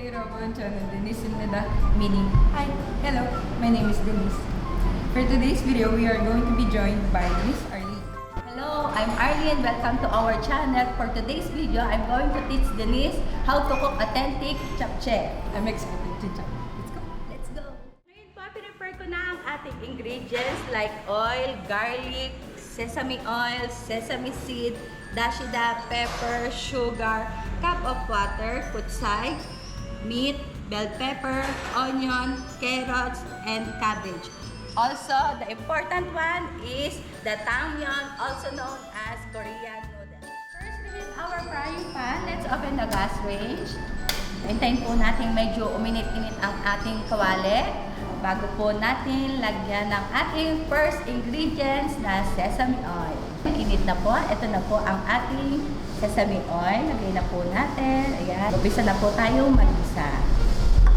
Robo channel, Denise Neda Mini. Hi, hello, my name is Denise. For today's video, we are going to be joined by Miss Arlene. Hello, I'm Arlene. Welcome to our channel. For today's video, I'm going to teach Denise how to cook authentic japchae. I'm excited to chat. Let's go. Let's go! Ngayon po, pinipare ko na ang ating ingredients like oil, garlic, sesame oil, sesame seed, dashida, pepper, sugar, cup of water, kutsay, meat, bell pepper, onion, carrots, and cabbage. Also, the important one is the tangmyeon, also known as Korean noodle. First, we heat our frying pan. Let's open the gas range. Hintayin po natin medyo uminit-init ang ating kawali bago po natin lagyan ng ating first ingredients na sesame oil. Init na po. Ito na po ang ating sesame oil. Lagay na po natin. Ayan. Umpisa na po tayo mag-isa.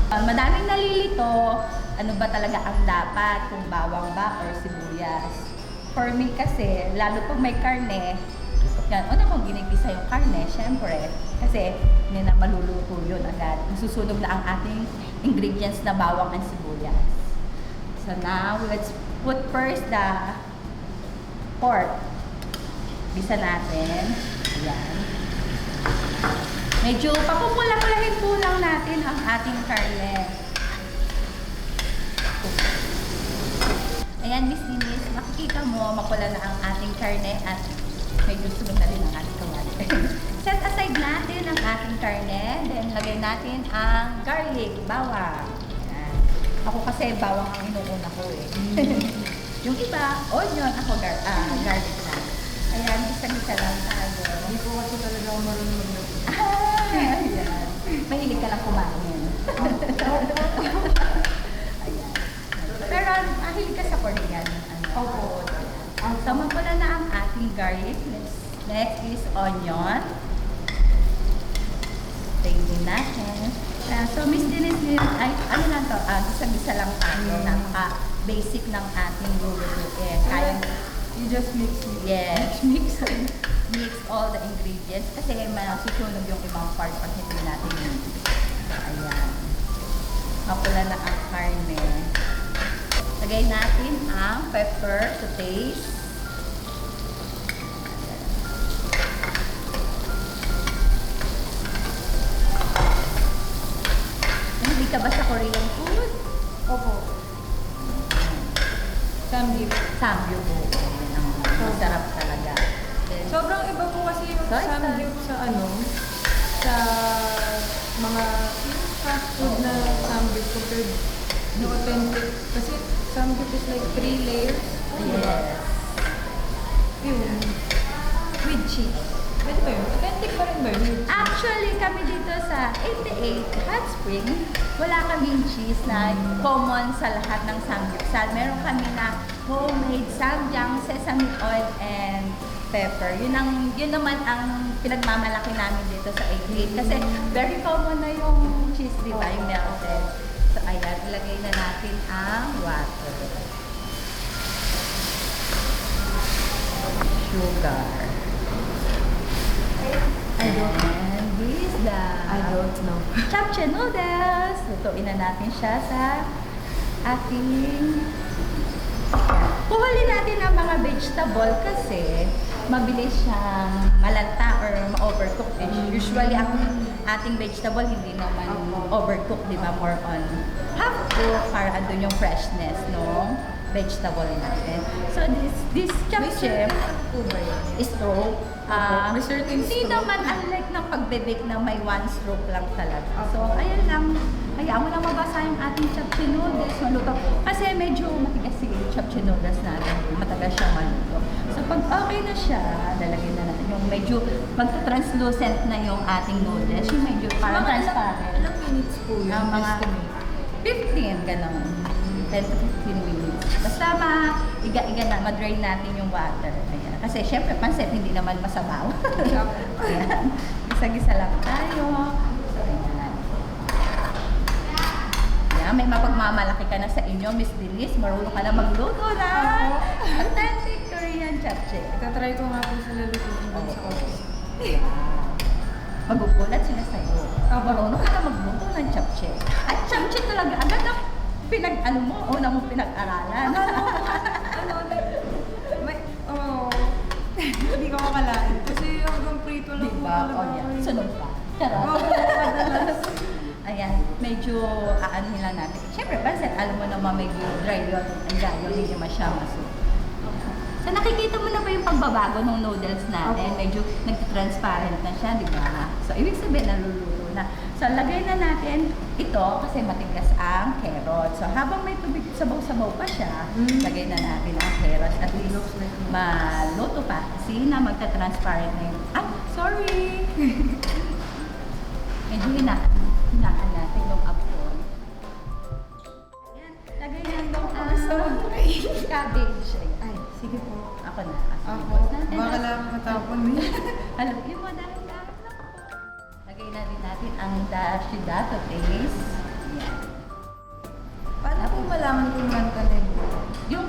Madaming nalilito. Ano ba talaga ang dapat? Kung bawang ba or sibuyas? For me kasi, lalo pag may karne, yan, una kong ginigisa yung karne, syempre. Kasi hindi na maluluto yun agad. Masusunog na ang ating ingredients na bawang at sibuyas. So now, let's put first the pork. Bisa natin. Ayan. Medyo papupula-pulahin po lang natin ang ating karne. Ayan, Miss Denise, makikita mo, mapula na ang ating karne at medyo sunog na din ang ating kawali. Set aside natin ang ating karne, then lagay natin ang garlic, bawang. Ayan. Ako kasi bawang ang inuuna ko eh. Yung iba, onion, ako garlic na. Ayan, isa-isa lang tayo. Hindi po kasi talaga ako marunong magluto. Ayan. Mahilig ka lang kumain. Ayan. Pero mahilig ka sa Korean. Opo. So, mapula na ang ating garlic. Next is onion. Tayo din natin. So, Miss Denise, ay, ano lang to? Isa-isa lang tayo. Napaka-basic ng ating lulutuin. Kaya, You just mix it. yes, mix all the ingredients. Kasi masusunog yung ibang part pag hindi natin mix. Ayan. Mapula na ang karne. Lagay natin ang pepper to taste. Hindi ka ba sa Korean food? Opo. Samgyup. Samgyup po. Masarap talaga. Then, Sobrang iba po kasi yung Sorry, samgyup sa sa mga fast food na samgyup compared no authentic. Kasi samgyup is like 3 layers. yes. Yun. With cheese. Pwede ba yun? Authentic pa rin ba yun? Actually, kami dito sa 88 Hot Spring, wala kaming cheese na common sa lahat ng samgyupsal. Meron kami na homemade samgyang, sesame oil, and pepper. Yun naman ang pinagmamalaki namin dito sa 88. Kasi very common na yung cheese, di ba? Yung melted. So, ayan, ilagay na natin ang water. Sugar. And this is the know. japchae noodles. Lutuin na natin siya sa ating... Kuhuli natin ang mga vegetable kasi mabilis siyang malanta or ma-overcook. Usually, ang ating vegetable hindi naman overcook, di ba? More on half cook para andun yung freshness no vegetable natin. So, this japchae is raw. May certain Hindi stroke. naman unlike ng pagbe-bake na may one stroke lang talaga. So, ayan lang. Hayaan mo lang mabasa yung ating japchae noodles. Maluto. Kasi medyo matigas si japchae noodles natin. Matagal siya maluto. So, pag okay na siya, lalagyan na natin yung medyo magta-translucent na yung ating noodles. Yung medyo parang transparent. Ilang minutes po yun? Ang mga estimate? 15, gano'n. 10 to 15 minutes. Basta iga-iga na, ma-drain natin yung water. Ayan. Kasi syempre, pansit, hindi naman masabaw. Ayan. Gisa-gisa lang tayo. So, ayan. Ayan, may mapagmamalaki ka na sa inyo, Miss Denise. Marunong ka na magluto na. Authentic Korean japchae. Itatry ko nga po sila lutuin doon sa office. Magugulat sila sa'yo. Marunong ka na magluto ng japchae. japchae. At japchae talaga, agad ang pinag-ano mo, una mo pinag-aralan. Hindi ko makalain. Kasi hanggang prito lang po Diba? talaga. O yan, ako. sunod pa. Charot. Oo, madalas. Ayan, medyo aanhin lang natin. Siyempre, pansin, alam mo naman medyo dry yun. Ang gayo, hindi naman siya maso. So, nakikita mo na ba yung pagbabago ng noodles natin? Opo. Medyo nag-transparent na siya, di ba? So, ibig sabihin, naluluto na. So, lagay na natin ito kasi matigas ang carrot. So, habang may tubig, sabaw-sabaw pa siya, lagay na natin ang carrots. At least, maluto pa. Kasi na magta-transparent na yun. Ah, sorry! Medyo hinaan natin yung apple. Ayan, lagay na itong cabbage. Ayan. Ay, sige po. Ako na. Ako, baka lang matapon mo yan. Halagyan mo dahil lang po. Lagay na din natin ang dashidato paste. Ayan. Paano po malaman kung lanta na yun? Yung...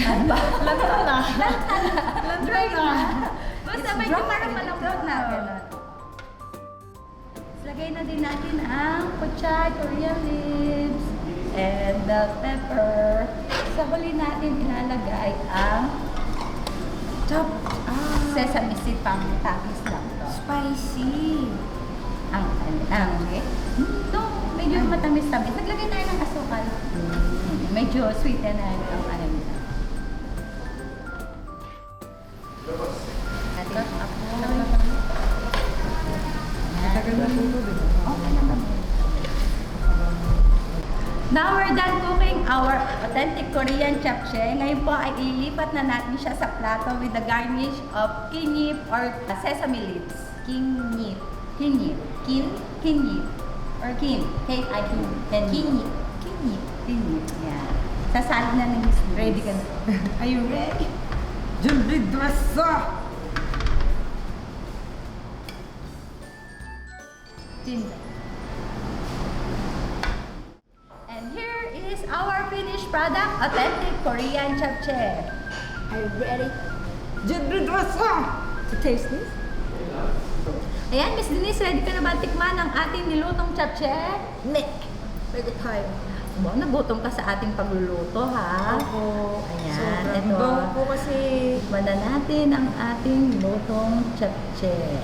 Ano ba? Lanta na. Dry na. Basta It's medyo dry. parang malambot na. Ganun. Lagay na din natin ang pechay, Korean leaves, and bell pepper. Sa huli natin ilalagay ang sesame seed, pang tapis lang to. Spicy. Ang no, medyo matamis-tamis. Naglagay tayo ng asukal. Medyo sweet na ang ano nito. Atin ako. Matagal na po ito, di ba? Okay naman. Now we're done cooking our authentic Korean japchae. Ngayon po ay ilipat na natin siya sa plato with the garnish of kinyip or sesame leaves. Kinyip. Kinyip. Kinyip. Or kim. K-I-N. Kinyip. Kinyip. Kinyip. Yan. Sasali na ng Miss. Ready ka na. Are you ready? Jumbi dressa! Ginger. And here is our finished product, authentic Korean japchae. Are you ready? Jumbi dressa! To taste this? Ayan, Miss Denise, ready ka na ba tikman ang ating nilutong japchae? Nick! Ready tayo. Wow, nagutom ka sa ating pagluluto, ha? Opo. Ayan, Sobrang ito. bango po kasi... Tikman na natin ang ating lutong japchae.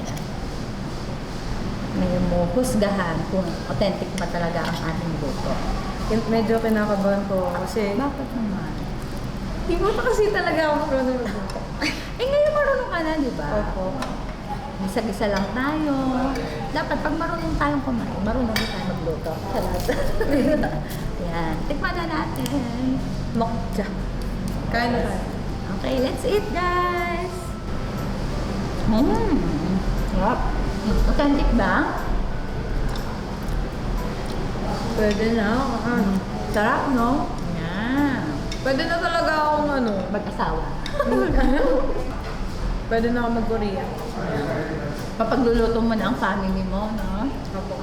May husgahan kung authentic ba talaga ang ating luto. Medyo kinakabahan po ako kasi... Bakit naman? Hindi po kasi talaga ako marunong magluto. Ngayon marunong ka na, di ba? Opo. Gisa-gisa lang tayo. Dapat pag marunong tayong kumain, marunong din tayo magluto. Salat. Yan. Tikman na natin. Mokja. Kain na tayo. Okay, let's eat, guys! Sarap. Authentic ba? Pwede na. Sarap, no? Yan. Pwede na talaga akong ano. Mag-asawa. Pwede na ako mag-Korea. Papagluluto mo na ang family mo, no? Opo.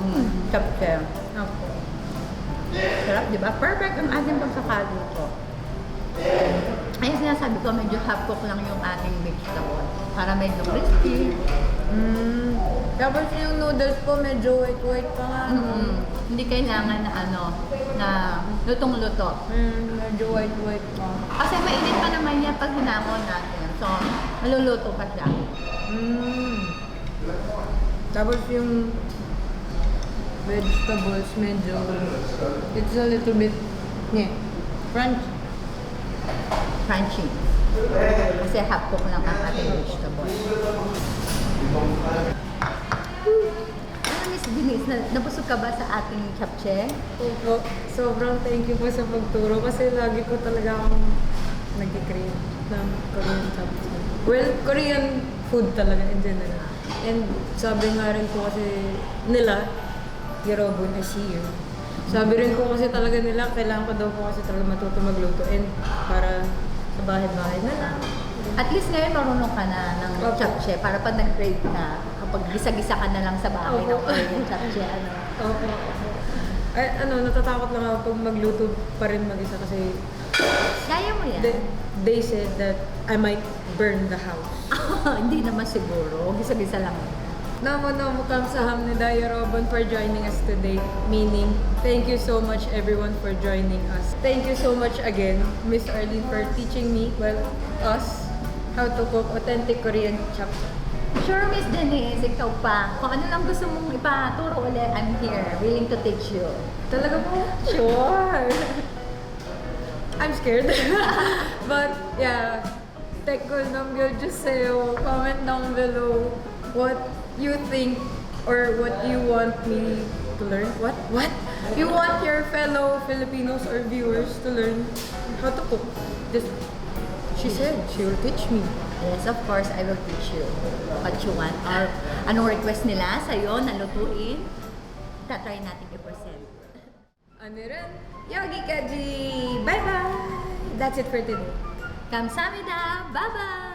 Japchae. Opo. Sarap, di ba? Perfect ang ating pagkakaluto. Ayun sinasabi ko, medyo half cook lang yung ating vegetable. Para medyo crispy. Tapos yung noodles po medyo white-white pa nga. Hindi kailangan na ano, na lutong-luto. Medyo white-white pa. Kasi mainit pa naman yan pag hinamon natin. So, maluluto pa siya. Tapos yung vegetables medyo it's a little bit crunch. Crunchy. Kasi half cook lang ang ating vegetable. Ano, Miss Denise, nabusog ka ba sa ating japchae? Opo, sobrang thank you po sa pagturo kasi lagi ko talaga akong nag-crave ng Korean japchae. Well, Korean food talaga in general. And sabi nga rin po kasi nila, Yorobun I see you. Sabi rin po kasi talaga nila, kailangan ko daw po kasi talaga matuto magluto and para sa bahay-bahay na lang. At least ngayon marunong ka na ng Opo. japchae para pag nag-crave ka, kapag gisa-gisa ka na lang sa bahay ng Opo. Korean japchae, ano. Opo. Ay, natatakot lang ako pag magluto pa rin mag-isa kasi Kaya mo yan. they said that I might burn the house. Hindi naman siguro. Gisa-gisa lang. Namo kamsahamnida Yorobon for joining us today. Meaning, thank you so much everyone for joining us. Thank you so much again, Miss Arlene, for teaching me, us, how to cook authentic Korean chapchae. Sure, Miss Denise, ikaw pa. Kung ano lang gusto mong ipaturo ulit, I'm here, willing to teach you. Talaga po? Sure! I'm scared. But yeah, 댓글 남겨주세요. Comment down below what you think or what you want me to learn. What? You want your fellow Filipinos or viewers to learn how to cook. She said she will teach me. Yes, of course, I will teach you what you want. Or anong request nila sa'yo na lutuin, tatry natin i-present. 오늘은 여기까지. Bye bye. That's it for today. Kamsahamnida! Bye-bye!